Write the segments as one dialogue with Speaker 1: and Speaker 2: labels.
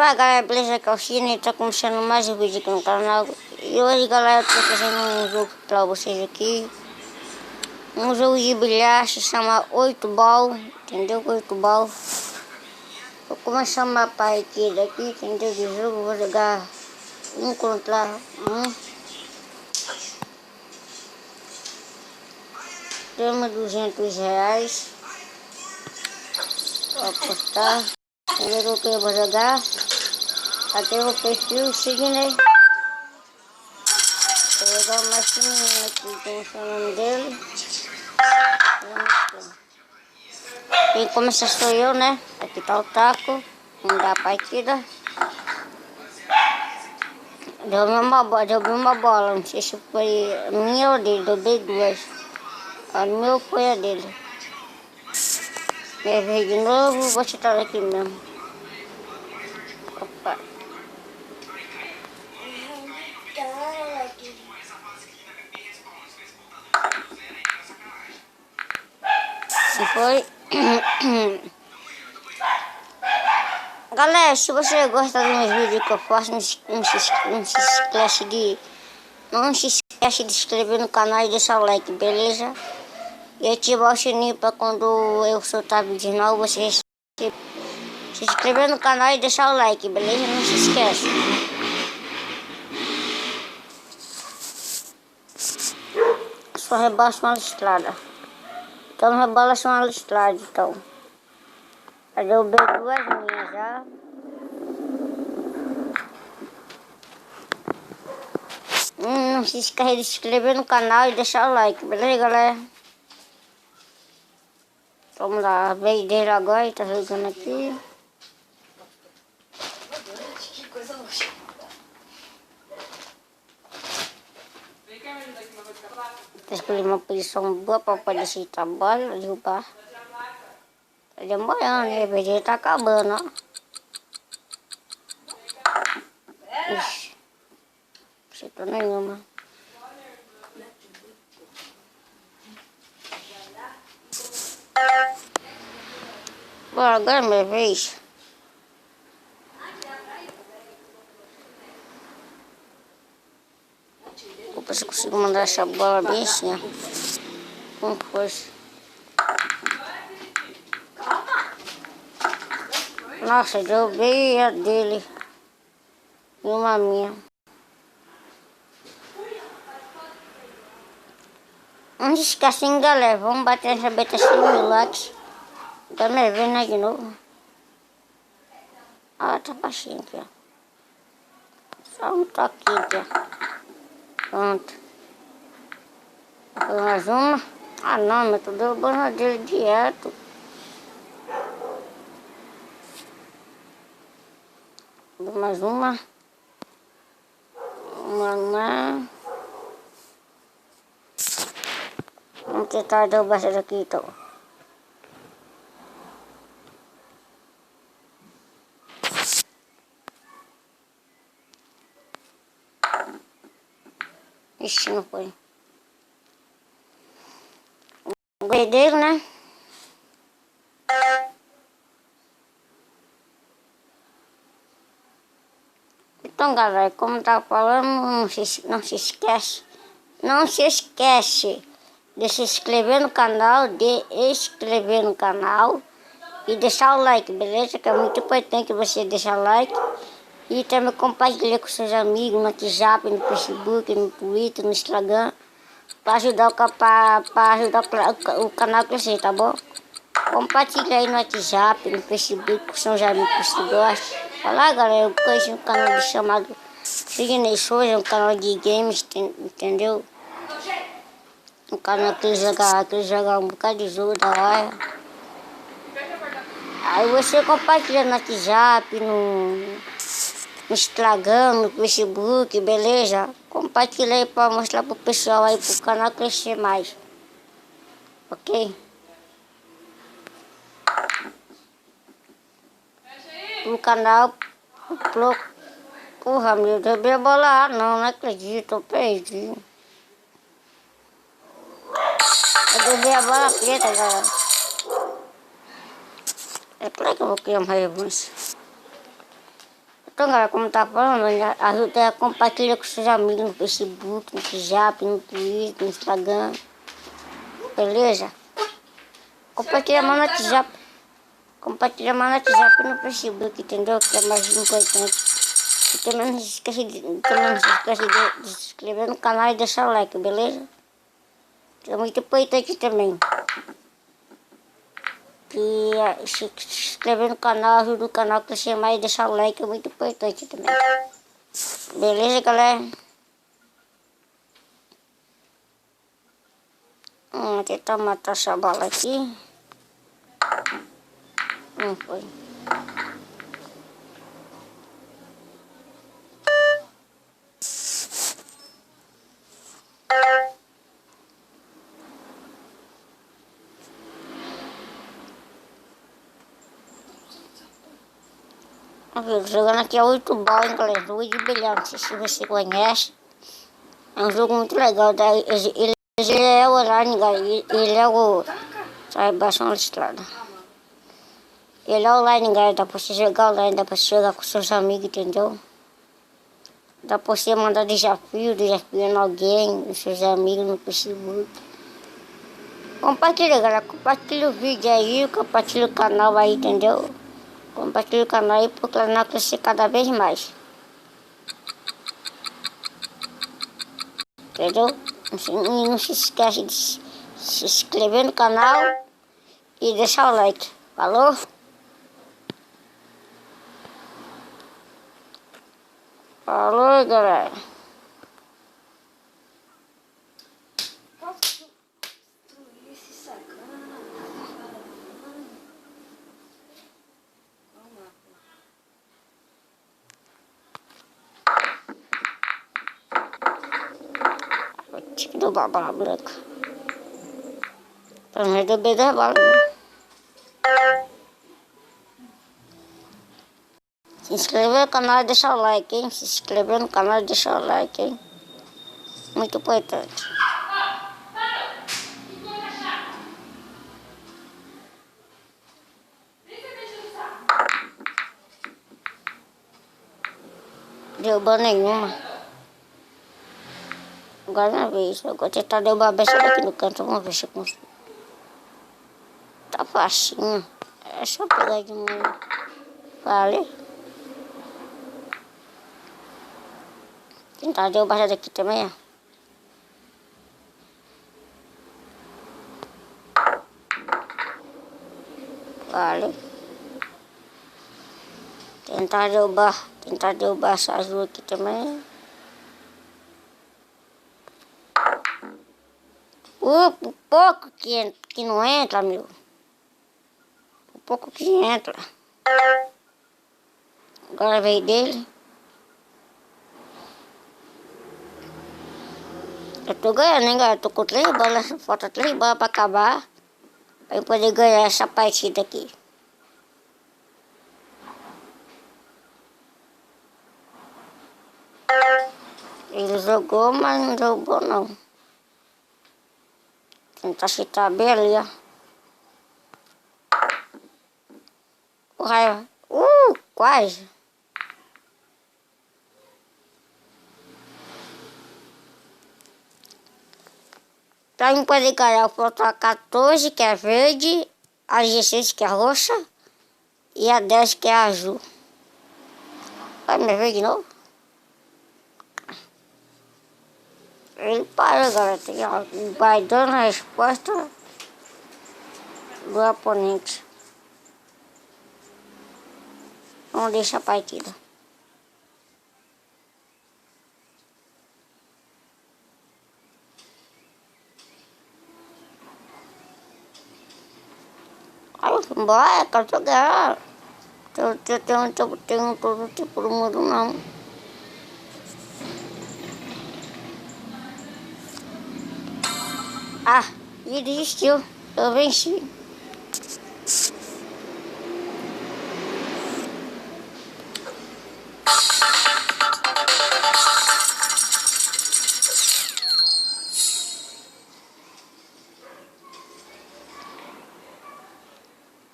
Speaker 1: Fala galera, beleza? Aqui é o China e tá começando mais um vídeo aqui no canal. E hoje galera, eu tô fazendo um jogo pra vocês aqui. Um jogo de bilhar, se chama 8 ball, entendeu? 8 ball. Vou começar uma partida aqui, entendeu? De jogo, vou jogar um contra um. Temos R$200. Vou apostar. Entendeu o que eu vou jogar? Até o perfil, seguindo aí. Vou jogar mais um menino aqui, tem o nome dele. Quem começa sou eu, né? Aqui tá o taco. Vamos dar a partida. Derrubei uma bola. Não sei se foi a minha ou dele. Derrubei duas. A minha ou foi a dele. Minha vez de novo. Vou chutar aqui mesmo. Opa. Se foi. Galera, se você gosta dos meus vídeos que eu faço, não se esquece de se inscrever no canal e deixar o like, beleza? E ativar o sininho para quando eu soltar vídeo novo, você se inscrever no canal e deixar o like, beleza? Não se esquece. Só rebaixo uma listrada. Então rebola uma listrada, então. Eu derrubei duas minhas já. Não se esqueça de se inscrever no canal e deixar o like, beleza galera? Vamos lá, a vez dele agora, ele tá jogando aqui. Escolhi uma posição boa para poder aceitar a bola, derrubar. Tá demorando, né? A vez dele tá acabando, ó. Ixi, não aceitou nenhuma. Bora, agora é minha vez. Vou ver se eu consigo mandar essa bola bem assim, ó. Com força. Nossa, derrubei a dele. E uma minha. Não se esquece, hein, galera. Vamos bater essa beta 100.000 likes. Tá me vendo aí de novo? Ah, tá baixinho aqui, ó. Só um toquinho aqui, ó. Pronto. Foi mais uma. Ah não, mas tô derrubando a dele direto. Dou mais uma. Uma. Vamos tentar derrubar essa daqui então. Ixi, não foi. Guardeiro, né? Então, galera, como tava falando, não se esquece. Não se esquece de se inscrever no canal, e deixar o like, beleza? Que é muito importante você deixar o like. E também compartilhar com seus amigos no WhatsApp, no Facebook, no Twitter, no Instagram. Para ajudar o canal a crescer, tá bom? Compartilha aí no WhatsApp, no Facebook, com seus amigos que você gosta. Olha galera, eu conheci um canal chamado Sidney Souza, um canal de games, entendeu? Um canal que ele joga um bocado de jogo da hora. Aí você compartilha no WhatsApp, no Instagram, no Facebook, beleza? Compartilha aí para mostrar pro pessoal aí, pro canal crescer mais. Ok? Pro canal, porra, meu, derrubei a bola, não acredito, eu perdi. Eu derrubei a bola preta, galera. É claro que eu vou criar uma revanche. Então, galera, como tá falando, ajuda, compartilha com seus amigos no Facebook, no WhatsApp, no Twitter, no Instagram. Beleza? Compartilha mais no WhatsApp. Compartilha mais no WhatsApp e no Facebook, entendeu? Que é mais importante. E também não se esquece de se inscrever no canal e deixar o like, beleza? Que é muito importante também. E se inscrever no canal, ajuda o canal a crescer mais e deixar o like, é muito importante também. Beleza, galera? Vamos tentar matar essa bala aqui. Não foi. Jogando aqui a 8 bal, hein, galera? Jogo de bilhão, não sei se você conhece. É um jogo muito legal. Ele é online, galera. Ele é o... Sai baixando a estrada. Ele é online, galera. Dá pra você jogar online, dá pra você jogar com seus amigos, entendeu? Dá pra você mandar desafiando alguém, nos seus amigos no Facebook. Compartilha, galera. Compartilha o vídeo aí, compartilha o canal aí, entendeu? Compartilha o canal aí pro canal crescer cada vez mais. Entendeu? E não se esquece de se inscrever no canal e deixar o like. Falou? Falou, galera. Tique do bala branca. Pra não derrubar da bala, né? Se inscrever no canal e deixar o like, hein? Se inscrever no canal e deixar o like, hein? Muito importante. Derrubou nenhuma. Agora na vez. Eu vou tentar derrubar a besta daqui no canto. Vamos ver se eu consigo. Tá facinho. É só pegar de manhã. Vale. Tentar derrubar essa daqui também, ó. Vale. Tentar derrubar essa azul aqui também. Por pouco que não entra, meu. Por pouco que entra. Agora veio dele. Eu tô ganhando, hein, galera? Tô com 3 bolas. Falta 3 bolas pra acabar. Pra eu poder ganhar essa partida aqui. Ele jogou, mas não jogou, não. Tentar chutar bem ali, ó. O raio. Quase. Pra mim poder ganhar, falta a 14, que é verde, a 16, que é roxa, e a 10, que é azul. Vai me ver de novo? Ele parou, galera. Vai dando a resposta do oponente. Vamos deixar a partida. Aí, bora, quero jogar. Tem um todo tipo do mundo, não. Ah, e desistiu. Eu venci.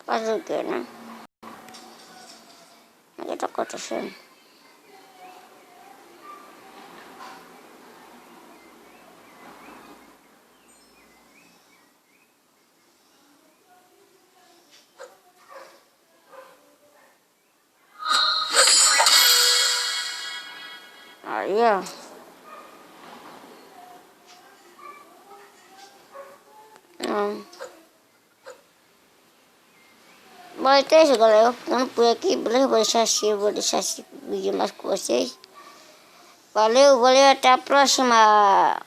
Speaker 1: Fazer o quê, né? O que tá acontecendo? Aí, ó. Não. Mas é isso, galera. Eu ficando por aqui, beleza? Vou deixar esse vídeo mais com vocês. Valeu, até a próxima.